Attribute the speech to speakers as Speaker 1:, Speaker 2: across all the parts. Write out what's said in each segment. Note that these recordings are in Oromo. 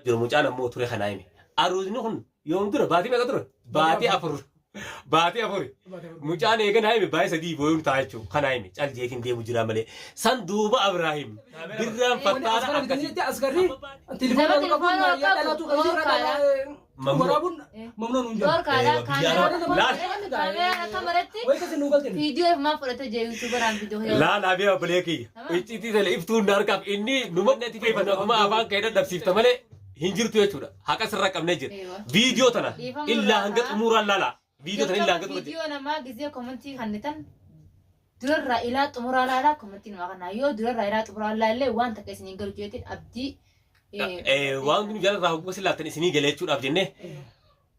Speaker 1: جرموجان أمو توري خنايمي أروزني هون يوم درا باتي ما قدر باتي أفر مجان إيجان هاي باي سدي بويم تايشو خنايمي قال جيكين دي مجرا ملي صندوق إبراهيم برام فتارة
Speaker 2: أسكري تلفون يا تو مرابون ممنون
Speaker 3: دور كذا كاميرا فيديو ما فرت جاي يوتيوبر عن فيديو
Speaker 1: لا بيا بليكي إتي تلا إفتون ناركاب إني نمط نتي في بنا ما أفان كيدا دبسيف تملي هنجر توي شورا هكا سرق أم نجر فيديو تنا إلا هنجت أمور لا فيديو تنا إلا هنجت
Speaker 3: فيديو أنا ما جزيه كومنتي خنتن دور رأيلات أمور لا كومنتي ما كنا يو دور رأيلات أمور لا اللي وان تكسين ينقل جيتين أبدي
Speaker 1: وان دنيا جال راهو بس لا تنسيني جليت شو أبجنة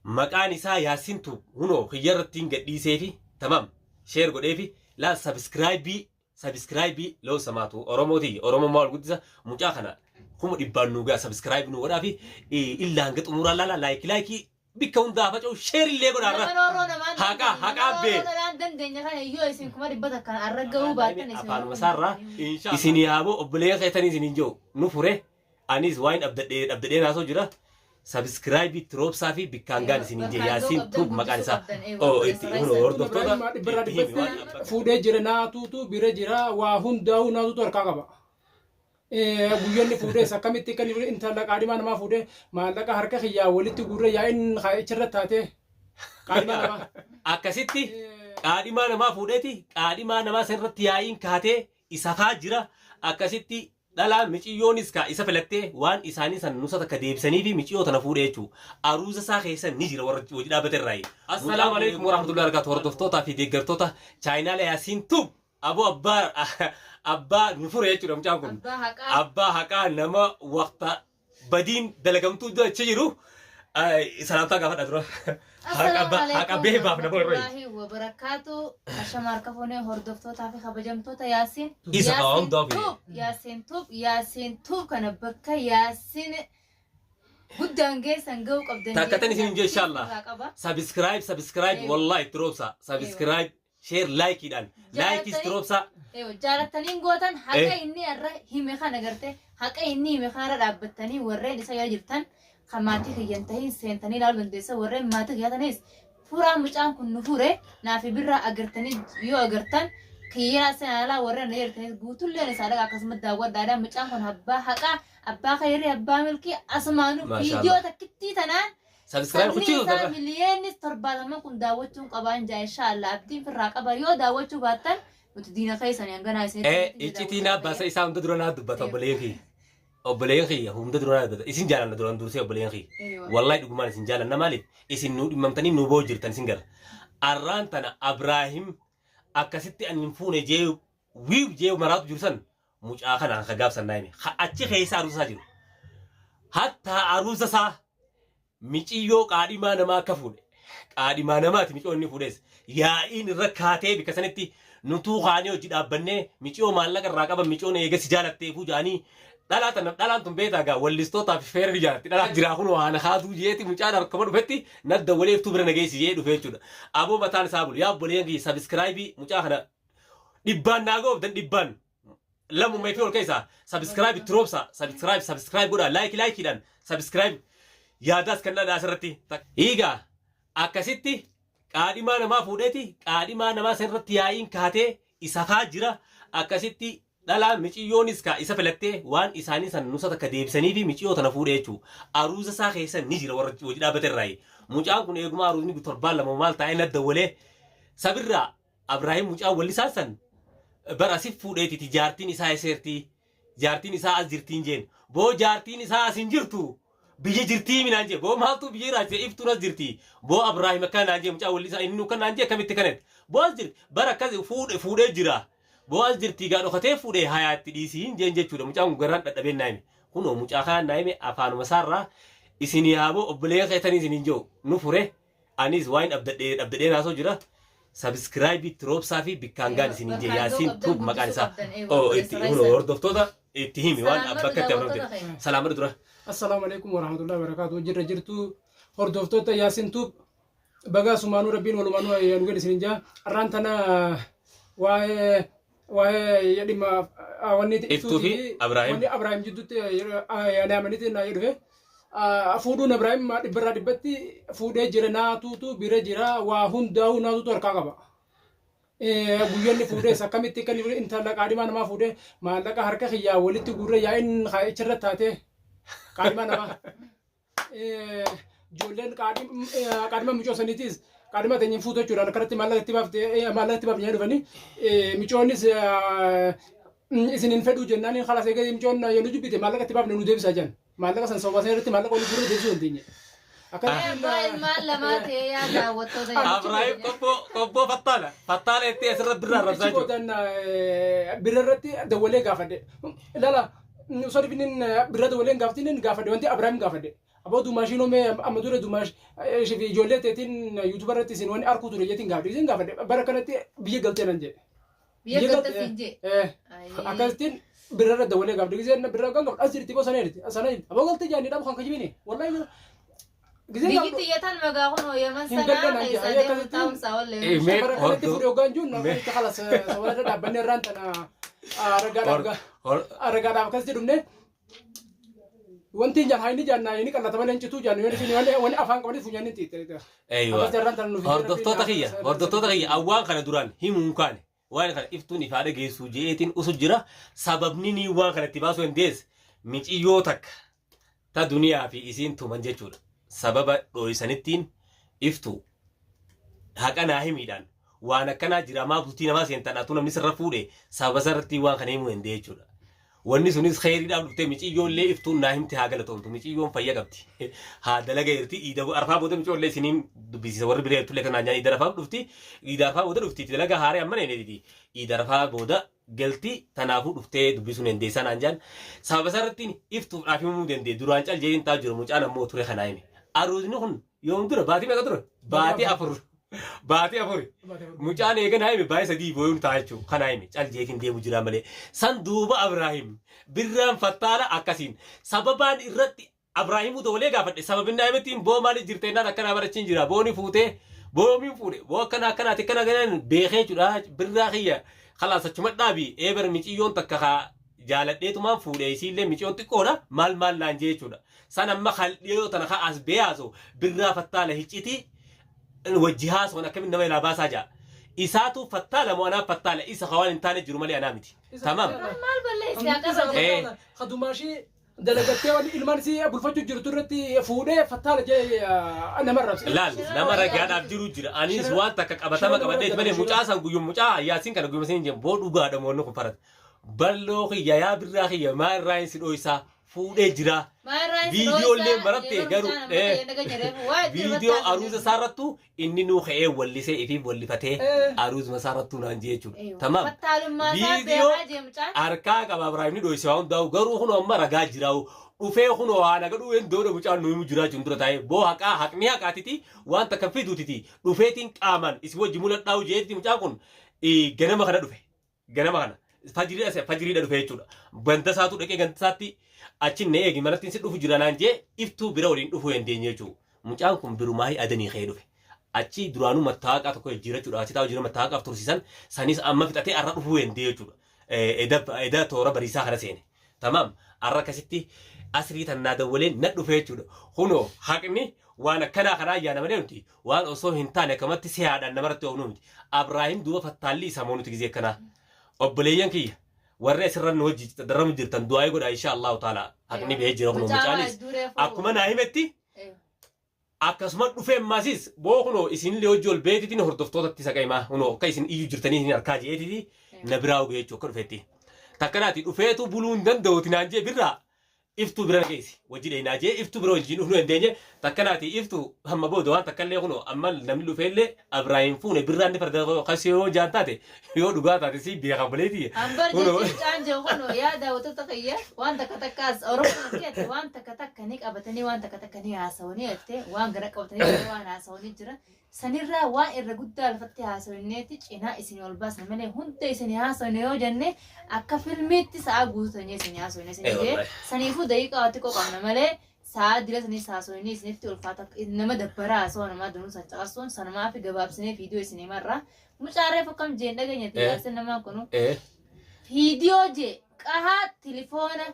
Speaker 1: مكان إسا ياسين تو هنو خيارتين قدي سيفي تمام شير قدي في لا سبسكرايبي لو سمعتوا أورمو مال قدسة مجاخنا هم يبانوغا سبسكرايب نورا في إلا هنقت أمور لا لايكي بيكون دافع أو شير اللي قدر هكا بي أفعل مسارة إسيني هابو أبليه خيتاني زنينجو نفوره أنيز واين أبدأ ناسو جرا سبسكرايب تروب صافي بكانغان سنينجي ياسين توب مكان سا أو هنو ورد دكتور
Speaker 2: فودي جرنا تو بيرجرا وهم داو ناتو تركاغا بيجي فودي سكمتي كان انت لك عادي ما فودي ما لك حركه خيا ولت غور يا ان خاي چرتاته قادي ما
Speaker 1: أكسيتي قادي ما فوديتي قادي ما سنرتي ياين كاته إسافا جرا أكسيتي دلا ميچيونيس كا إسا فلتة وان إساني سن نوسا تكديب سني في ميچيو تنافوري چو أروز ساخيسا نيجرا وجدا بترراي السلام عليكم ورحمة الله وبركاته وردفتوتا في ديگرتوتا چاينا لياسين توب أبو أبا نفوري چو رمچاكم أبا حقا نما وقت بدين دلقمتو دا چجرو سلامتا قفت أدرو حقا بيه باف نبول روي
Speaker 3: الله وبركاته أشمار كفوني هردفتوتا في خبجمتوتا ياسين
Speaker 1: إسا قوام دوفي
Speaker 3: ياسين توب كان بكا ياسين قدانجي سنجوك أبدان
Speaker 1: تاكتني سنجي إن شاء الله سبسكرايب والله تروبسا سبسكرايب شير لايك يدان لايك تروبسا
Speaker 3: جالتنين قوتن حقا إني أرى همي خانة قرتي حقا إني همي خانة رابطني ورين إسا يجرتن خماتي خيانتهين سينتني لال بندسة ورين ماتي خياتنيس فورا مجان كن نفوره نافي برا أقرتني يو أقرتن كيانا سنالا ورين نيرتنيس قوتل لين سالك أقسم الدعوة دادا مجان كن هبا حقا أبا خيري أبا ملكي أسمانو فيديو تكتي تنان
Speaker 1: سبسكرايب خطيو
Speaker 3: تبا مليون تربا ما كن دعوتهم قبان جاي إن شاء الله أبدين في الراقبة يو دعوتهم باتن وتدينا خيسان ينقنا يسير
Speaker 1: إيشتينا بس إسام تدرونا دبته أبلينخي هم تدرونا دبته إسين جالنا تدرونا درسي أبلينخي والله دكمان إسين جالنا مالي إسين نود ممتني نوبو جرتان سينجر أران تنا إبراهيم أكسيت أن ينفون جيو مرات جرسان مش آخر عن خجاب سنايمي أتشي خيسا عروسا جرو حتى عروسا سا ميچيو قادي ما نما كفون قادي ما نما تميچو ني فودس يا إن ركعتي بكسنتي نتو خانيو جد أبنة ميچو مالك الرقابة ميچو نيجا سجالة فوجاني دلان بيتا جا والليستو تافي فير رجال دلان جراخون وانا خاطو جيتي ميچانا ركبر بفتي ند ولي فتبر نجيس جيدو فيچودا أبو بتان سابول يا بولينغي سبسكرايبي ميچانا دبان ناغو دن دبان لمو ما يفعل كيسا سبسكرايب تروبسا سبسكرايب بودا لايك دان سبسكرايب ياداس كنا داسرتي إيجا أكسيتي قادي ما نما فودتي قادي ما نما سنرتي ياين كاتي إسافا جرا أكسيتي دلا ميچيونيس كا إسا فلتة وان إساني سن نوسا تكديب سني في ميچيو تنافوري چو أروز ساخيسا نيجرا وجدا بترراي مجان كن يغما أروزني بتربال لما مال تاين الدولة سبرا إبراهيم مجان ولي ساسن براسيف فودتي تجارتين إسا سيرتي جارتين إسا أزرتين جين بو جارتين إسا سنجرتو بيجي جرتي من أنجي بو مالتو بيجي راجع إفتونا جرتي بو إبراهيم كان أنجي مش أول لسه إنه كان أنجي كم يتكلم بو أزر بركز فود جرا بو أزر تيجا نخته فود حياة تديسين جنجة شو مش أقول قران تبين نايم هنو مش أخان نايم أفان مسارة إسني أبو أبليه خيتاني زنينجو نفوره أنيز واين أبدأ ناسو جرا سبسكرايب تروب صافي بكانغان زنينجي ياسين توب مكان سا أو هنو ورد دكتورة اتهمي وان أبكر تمرد سلام ردرا
Speaker 2: السلام عليكم ورحمة الله وبركاته جرتو هردفتوتا ياسين توب بقى سمانو ربين ولمانو ينقل سنجا رانتنا واه يدي ما ونيت
Speaker 1: إفتوفي إبراهيم
Speaker 2: وني إبراهيم جدوت يعني عملتي نايره fuudhuun Ibrahim dhibbarraa dhibbatti fuudhee jira naatuutu bira jira waa hundaa'uu naatuutu harkaa qaba. Guyyoonni fuudhee akkamitti kan intala qaadhimaa namaa fuudhee maallaqa harka kiyyaa walitti guurree yaa'in achirra taatee qaadhimaa namaa. Ijoolleen qaadhima michoo saniitis qaadhima teenyeen fuutu jechuudha. Akkanatti maallaqa itti baafnee dhufanii michoonnis isinin fedhuu jennaan khalas eegee michoon yoo nu jubbite maallaqa itti baafnee nu deebisaa jiran. Maallaqa san sobaasan irratti maallaqa olii fuudhee deebisuu dandeenye.
Speaker 3: Ibrahim maal lamaa ta'ee yaa daawwattoota.
Speaker 1: Ibrahim qobboo fattaala itti asirra birraa rabsaa
Speaker 2: jiru. Birra irratti dawwalee gaafadhe. Ilaala osoo dhibiniin birra dawwaleen gaafatiniin gaafadhe wanti Ibrahim gaafadhe. Aboo dumaashiin oomee amma dura dumaash ijoollee teetiin yuutuuba irratti isin wanni arkuu ture jetiin gaafadhe. Isin gaafadhe bara kanatti biyya galtee nan jedhe.
Speaker 3: Biyya galtee siin jedhe.
Speaker 2: Akkasitiin birra irra dawwalee gaafadhe. Giseen birra kan gaafadhe as jirti boo sana jirti. Aboo galtee jaanii dhabu kan kajibini. Wallahi
Speaker 3: Biyyi xiyyatan magaa kun yaman sanaa keessa deemu taa'umsaa wallee.
Speaker 2: Bara kanatti fuudhee hoggaan jiru namoonni kalas sababii dhaabbanni irraan tana aragaadhaaf akkasitti dhumne wanti haini jaannaa inni qallata malee hin cituu jaannu wanni afaan qabanii funyaanni xixiqqeedha.
Speaker 1: Hordoftoota kiyya awwaan kana duraan himuun kaane waan kana iftuun ifaa dhageessuu jeetiin usu jira sababni ni waan kanatti baasuu hin deesse miiciyyoo takka ta duniyaa fi isiin tuman jechuudha. Sababa dho'isanittiin iftu haqa naa himiidhaan waan akkanaa jira maa bultii namaa seentadhaatu namni sirra fuudhe sababa sarratti waan kana himuu hin jechuudha. Wanni sunis khayriidhaaf dhuftee miciyyoollee iftuun naa himte haa galatoomtu miciyyoon fayya qabdi. Haa dalaga jirti iida arfaa booda miciyyoollee isiniin dubbisiisa warri biree tullee kanaan iida arfaa dhufti iida arfaa booda dhufti dalaga haaree amma neediti iida arfaa booda galti tanaafuu dhuftee dubbisuun hin deessan anjaan sababa sarrattiin iftuudhaaf himuu dandee duraan cal jeetiin taa'u jiru mucaan ammoo ture kanaa hime. Aruusni kun yoom dura baatii meeqa ture? Baatii afur. Mucaan eegan haime baay'ee sadii booyuun ta'a jechuudha. Kana hime cal jeetiin deemu jira malee. San duuba Ibrahim birraan fattaala akkasiin sababaan irratti Ibrahimuu dabalee gaafadhe sababinni haimettiin boo maaliif jirteennaan akkanaa barachiin jira booni fuutee boomiin fuudhe boo akkanaatti akkana ganan beekee jechuudha birraa kiyya khalaas achuma dhaabii eebar miciyyoon takka jaaladheetumaan fuudhee isiillee miciyyoon xiqqoodha maal laan jee jechuudha. San amma khaldhiyoo tana as beeyaaso birraa fattaala hicciti wajji haasoo akkamin nama ilaa baasaa jaa. Isaatu fattaala moo anaaf fattaala isa hawaan hin taane jiru malee anaa miti. Tamam.
Speaker 3: Maal balleessi akkasuma.
Speaker 2: Hadumaashii dalagattee waan ilmaan si bulfachuu jirtu irratti fuudhee fattaala jee nama rabsa.
Speaker 1: Laal nama ragaadhaaf jiru jira. Anis waan takka qabatama qabadhee malee mucaa san guyyuu mucaa yaasiin kana guyyuma siin jeen boo dhugaadha moonni kun farata. Balloo kiyya yaa birraa kiyya maa irraa hin si dhooyisaa. Fuudhee jira. Viidiyoolee marattee garuu viidiyoo aruuza isaarrattu inni nuu ka'ee wallisee ifi wallifatee aruuzuma isaarrattu naan jee jechuudha. Tamam. Viidiyoo harkaa qaba Ibrahim ni dho'ise waan hundaa'u garuu kunoo amma ragaa jiraa'u dhufee kunoo waan aga dhuween dooda mucaan nuyi jiraachuun dura taa'ee boo haqni haqaatiti waan takka fiduutiti dhufeetiin qaaman isi wajji mul'adhaa'u jeetti mucaan kun ganama kana dhufe. Ganama kana fajiriidha dhufe jechuudha. Ganta isaatu dhaqee ganta isaatti achi na eegi manatti si dhufu jira naan jee iftuu bira waliin dhufuu hin dandeenye jechuudha. Mucaan kun birumaahii adanii ka'ee dhufe. Achi duraanuu mattaaqaa tokko jijjiirachuudha. Achi taa'u jira mattaaqaaf tursiisan sanis amma fixatee arra dhufuu hin dandeenye jechuudha. Eda toora bariisaa kana seene. Tamam arra akkasitti asrii tannaa dawwaleen na dhufe jechuudha. Kunoo haqni waan akkanaa kanaa ayyaana malee nuti waan osoo hin taane akkamatti siyaadhaan namarratti oofnu miti. Ibrahim duuba fattaalli isaa moonuti gizee akkanaa. Obboleeyyan kiyya. Warra asirran hojii darramu jirtan du'aa godha insha Allah taala haqni bee jira kun mucaanis akkuma naa himetti akkasuma dhufee maasis boo kunoo isinillee hojii ol beetitiin hordoftootatti saqaymaa kunoo akka isin iyyuu jirtanii isin harkaa jeetiti na biraa ogee jechuu akka dhufeetti takkanaati dhufeetu buluu hin danda'uuti naan jee birraa iftuu bira geessi wajji dheeyinaa jee iftuu bira wajjiin dhufnu hin deenye takkanaati iftuu hamma booda waan takkallee kunoo amma namni dhufeellee Ibrahim fuune birraan farda qasee yoo jaan taate yoo dhugaa taate si beekaa buleeti.
Speaker 3: Ambar jechuun caanjee kunoo yaada wantoota kiyya waan takka takkaas Oromoo keessatti waan takka takka ni qabatanii waan takka takka ni haasawanii jettee waan gara qabatanii waan haasawanii jira. Sanirraa waan irra guddaa lafatti haasawanneetti cinaa isin ol baasan malee hunda isin haasawanne yoo jenne akka filmiitti sa'a guutanii isin haasawanne isin jee saniifuu daqiiqaa watti qoqamna malee sa'a dira sanis haasawanii isinitti ulfaata nama dabbaraa haasawaa namaa danuu saccaqasuun sanumaa fi gabaabsinee viidiyoo isin himarraa mucaarreef akkam jeen dhageenyatti yaarsin namaa kunu viidiyoo jee qahaa tilifoona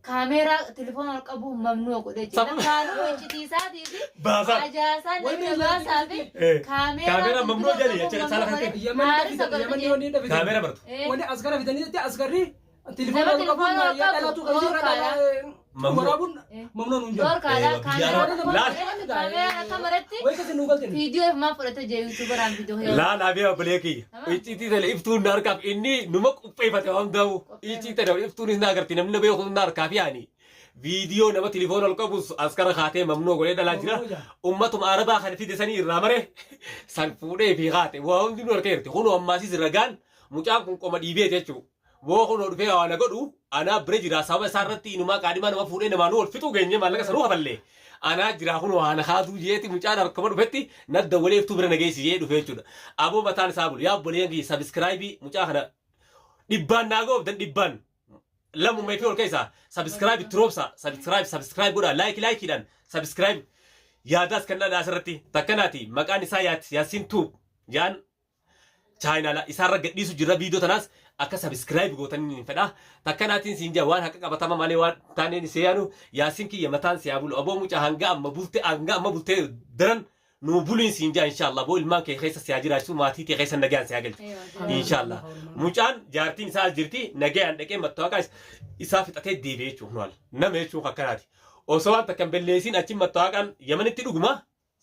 Speaker 3: كاميرا تليفون القبو ممنوع قد كانوا وجتي سادي
Speaker 1: باسا
Speaker 3: أجازة نبي باسا في
Speaker 1: كاميرا ممنوع جالي يا شيخ سالك انت كاميرا برضو
Speaker 2: وانا أصغر في دنيا أصغري التليفون القبو يا لا تقدر ممنوع
Speaker 3: دور كذا كاميرا كاميرتي
Speaker 2: ويكسر نقولتني
Speaker 3: فيديو ما فرت جاي يوتيوبر عن فيديو
Speaker 1: لا بيا بليكي إيشي تيجي إفتون ناركاب إني نمك أبي هم داو إيشي تيجي إفتون ناركتي نمنا بيو ناركاب يعني فيديو نما تليفون الكابوس أسكار خاتم ممنوع قولي دلاجنا أمتهم عربا خلتي دساني رامره سنفوري في خاتم وهم دي نوركيرتي هونو أماسي زرقان مجاكم كومدي بيت يجو وهو نورفيه أنا قدو أنا بريج راسا سارتي نما قادما نما فوري نما نور فتو جنيه مالك سروها بالله أنا جراهون وأنا خاطو جيتي مجانا ركمر فتي ند ولي فتو برنجيسي جيدو فيتشودا أبو بتان سابول يا بولينجي سبسكرايبي مجانا دبان ناقو بدن دبان لما ما يفيول كيسا سبسكرايب تروبسا سبسكرايب بودا لايك كيدان سبسكرايب يا داس كنا ناسرتي تكناتي مكاني سايات ياسين توب جان china la isarra gadhiisu jirra video tanas akka subscribe gootanii fedha takkanaatiin siin jawaan haqa qabatama malee waan taaneen seeyanu yaasin kiyya mataan siyaa bulu aboo mucaa hanga amma bulte daran nu bulin siin jaa inshallah boo ilmaan kee keessa siyaa jiraachu maatii kee keessa nagaan siyaa galti inshallah mucaan jaartiin isaa jirti nagaan dhaqee mattawaqaa isaa fixatee deebi'ee jechuun wal nama jechuun akkanaati osoo waan takkan belleesiin achi mattawaqaan yamanitti dhuguma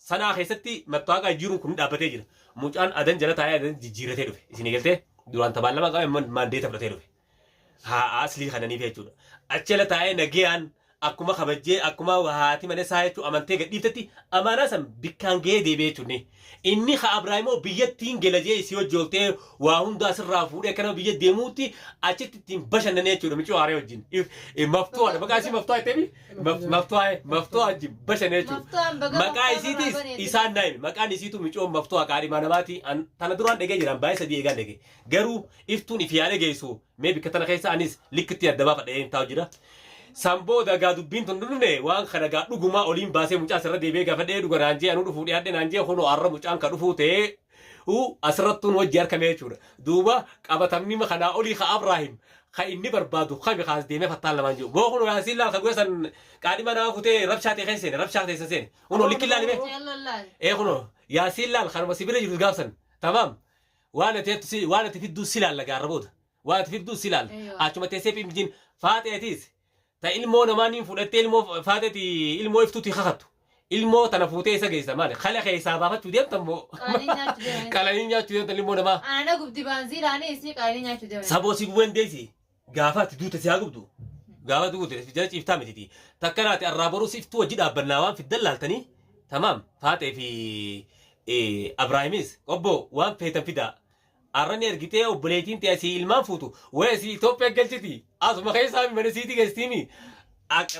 Speaker 1: sanaa keessatti mattawaqaa jiruun kun dhaabbatee jira mucaan adan jala taa'ee adan jijjiiratee dhufe isin galtee duraan tabaallama qabe maandeeta fudhatee dhufe haa aslii kananiif jechuudha achi jala taa'ee nagaan akkuma kabajjee akkuma haati malee saa jechuun amantee gadhiiftetti amaanaa san bikkaan gahee deebi'ee jechuun inni haa Abrahaamoo biyyattiin gelajee isii hojjooltee waa hundaa sirraa fuudhee kana biyya deemuutti achitti ittiin bashannanee jechuudha michuu haaree wajjin maftuwaadha maqaa isii maftuwaa jetteemi maftuwaa wajjin bashannee jechuudha maqaa isiitis isaan naayime maqaan isiitu michuu maftuwaa qaadhimaa namaati tana duraan dhagee jiran baay'ee sadii eegaan dhagee garuu iftuun ifiyaalee geessu mee bikka tana keessa anis likkitti adda baafadhee taa'u jira. Sambo daga dubbin tundune waan kana ga dhuguma oliin baasee mucaa sirra deebi'ee gafadhee dhuga naanjee anu dhufu dhiyaadhe naanjee hono arra mucaan ka dhufu ta'ee asirrattuun wajji harkamee jechuudha duuba qabatamni kanaa olii ka Abraahim ka inni barbaadu kami kaas deemee fattaan lamaan jiru boo hono yaasiin laal ka guya san qaadhima nama futee rabshaa ta'e keessa seene rabshaa ta'e seene hono likki laalime hono yaasiin laal kanuma sibira jiru gaafsan tamaam waan ati fidduu silaal lagaa raboota waan ati fidduu silaal achuma teessee pimjiin faaxeetiis ta ilmoo namaaniin fudhattee ilmoo faateti ilmoo iftuuti kakattu ilmoo tana fuutee isa geessa maali khala keessaa baafachuu deemtan moo qalanii nyaachuu deemtan ilmoo namaa
Speaker 3: ana gubdi baanziiraanii isii qalanii nyaachuu deemtan
Speaker 1: saboo si gubeen deesi gaafaatti duuta si haa gubdu gaafa duute jala ciiftaa mititi takkanaati arraa boruus iftuu wajji dhaabbannaa waan fiddan laaltanii tamaam faatee fi Abraahimis obbo waan feetan fidaa arrani ergitee obboleetiin ta'e si ilmaan fuutu wayi si Itoophiyaa galchiti asuma keessaa mana siiti geessitiimi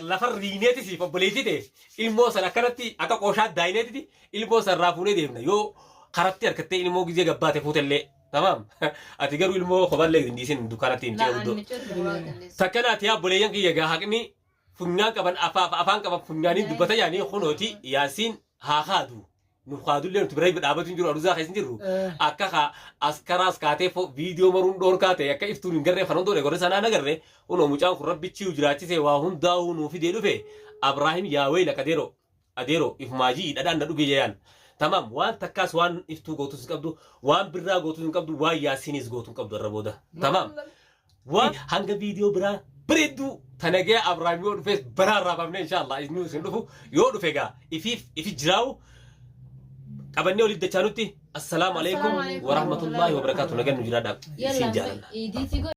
Speaker 1: lafa riineeti si obboleetii ta'e ilmoo sana akkanatti akka qooshaa daayineetiti ilmoo sarraa fuunee deemna yoo karatti harkattee ilmoo gizee gabbaate fuutellee tamaam ati garuu ilmoo koballee dindiisin dukkaanatti hin ta'e guddoo takkanaati yaa obboleeyyan kiyya gaa haqni funyaan qaban afaan qaban funyaaniin dubbata yaanii kunooti yaasiin haa haadu nuqaadullee nuti biraa dhaabatu jiru aduusaa keessa jiru akka askaraas kaatee viidiyoo maruun dhoorkaa akka iftuun hin garree fanon doone gorre sanaa nagarre uno mucaan kun rabbichi jiraachise waa hundaa'uu nuu fidee dhufe Abraahim yaawee laqa adeero ifmaajii dhadhaan na dhuge jayaan tamam waan takkaas waan iftuu gootus hin qabdu waan birraa gootus hin qabdu waan yaasinis gootu hin qabdu irra booda tamam waan hanga viidiyoo biraa bareedduu tanagee Abraahim yoo dhufes baraa raafamne inshallah isnu sin dhufu yoo dhufe gaa ifi jiraawu qabanne olid dachaanutti assalamu alaikum wa rahmatullahi wa barakatuh nagan nujiraadhaaf isin jaalala